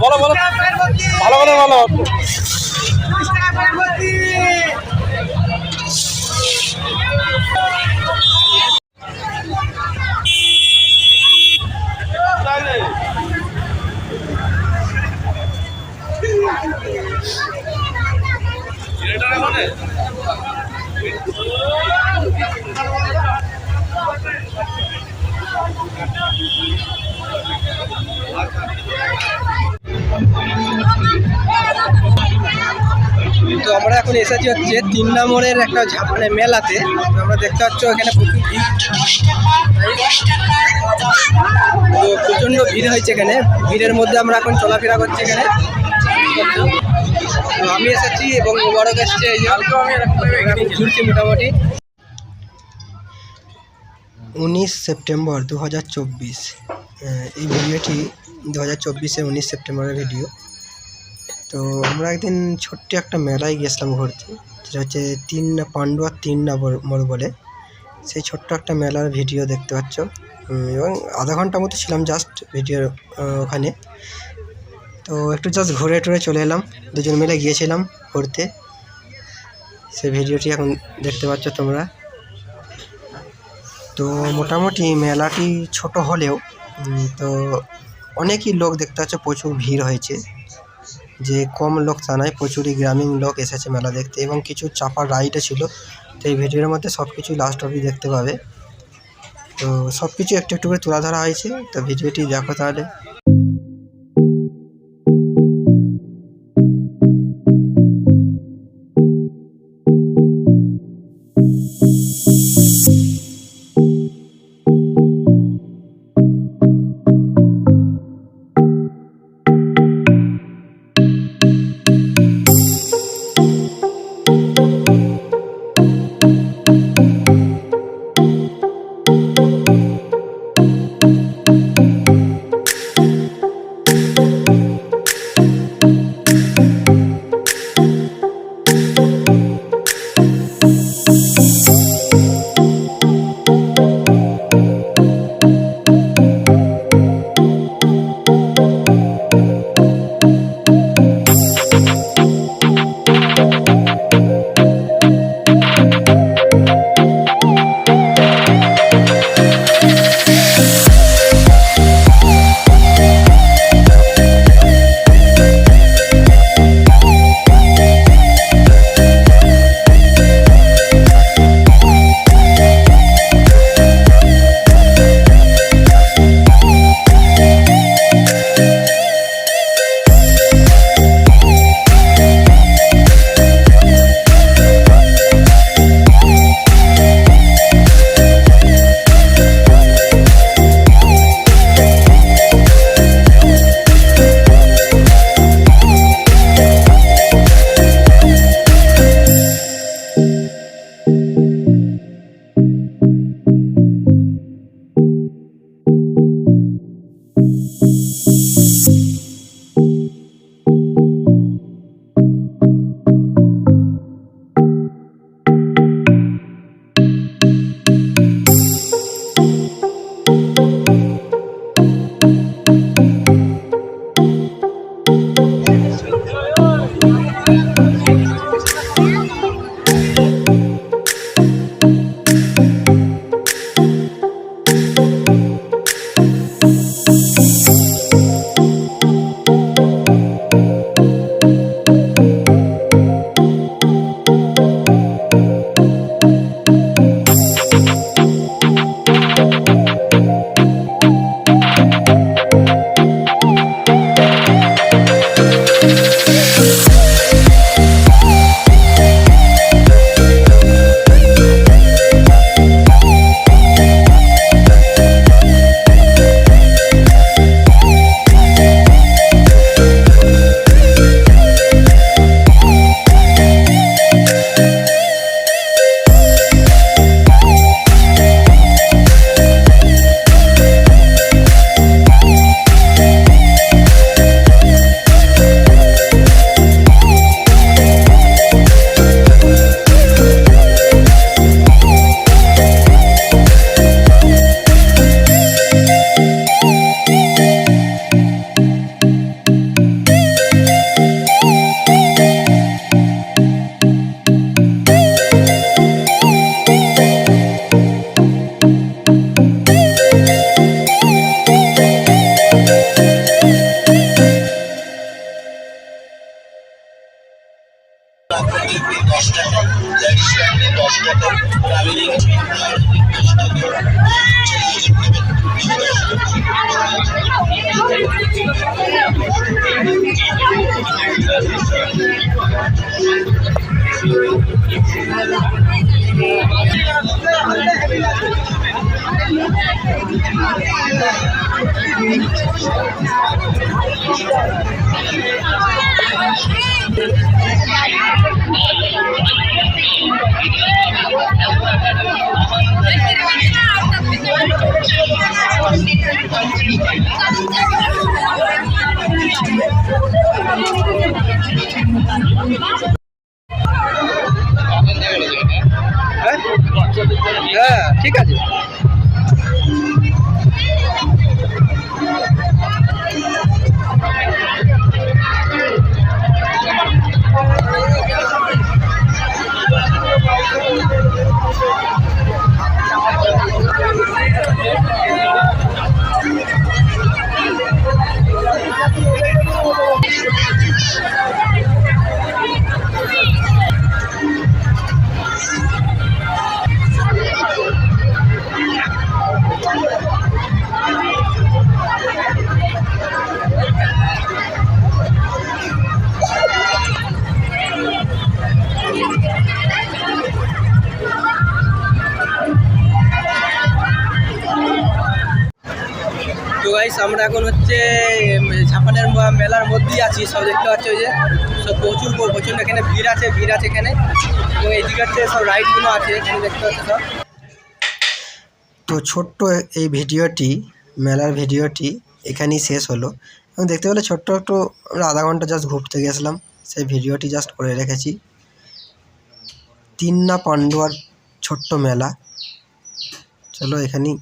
বলো বলো ভালো করে বলো। তো আমরা এখন এসেছি হচ্ছে 3 নম্বরের একটা মানে মেলাতে। আমরা দেখতে পাচ্ছ এখানে প্রচুর ভিড়, তো প্রচণ্ড ভিড় হয়েছে এখানে। ভিড়ের মধ্যে আমরা এখন চলাফেরা করছি এখানে। তো আমি এসেছি এবং মোবারক এসছে, এই যে ঘুরছি মোটামুটি। 19 সেপ্টেম্বর 2024, এই ভিডিওটি 2024-এর 19 সেপ্টেম্বরের ভিডিও। তো আমরা একদিন ছোট্ট একটা মেলায় গেছিলাম ঘুরতে, যেটা হচ্ছে পান্ডুয়া 3 নম্বর বলে। সেই ছোট্ট একটা মেলার ভিডিও দেখতে পাচ্ছ, এবং আধা ঘন্টা মতো ছিলাম জাস্ট ভিডিওর ওখানে। তো একটু জাস্ট ঘুরে টুরে চলে এলাম, দুজন মিলে গিয়েছিলাম ঘুরতে। সেই ভিডিওটি এখন দেখতে পাচ্ছ তোমরা। তো মোটামুটি মেলাটি ছোট হলেও তো অনেকই লোক দেখতে পাচ্ছ, প্রচুর ভিড় হয়েছে। যে কম লোক তা নয়, প্রচুরই গ্রামীণ লোক এসেছে মেলা দেখতে, এবং কিছু চাপার রাইডও ছিল। তো এই ভিডিওর মধ্যে সব কিছু লাস্ট অবধি দেখতে পাবে। তো সব কিছু একটু একটু করে তুলে ধরা হয়েছে, তো ভিডিওটি দেখো তাহলে। হ্যাঁ ঠিক আছে। তো গাইস আমরা এখন হচ্ছে ঝাপানের মেলার মধ্যেই আছি, সব দেখতে পাচ্ছ ওই যে সব প্রচুর এখানে ভিড় আছে এখানে, এবং এইদিকে হচ্ছে সব রাইডগুলো আছে এখানে দেখতে পাচ্ছ সব। তো ছোট্ট এই ভিডিওটি, মেলার ভিডিওটি এখানেই শেষ হলো। এবং দেখতে পেলে ছোট্ট একটু আধা ঘন্টা জাস্ট ঘুরতে গেছিলাম, সেই ভিডিওটি জাস্ট করে রেখেছি। তিন না পান্ডুয়ার ছোট্ট মেলা, চলো এখানেই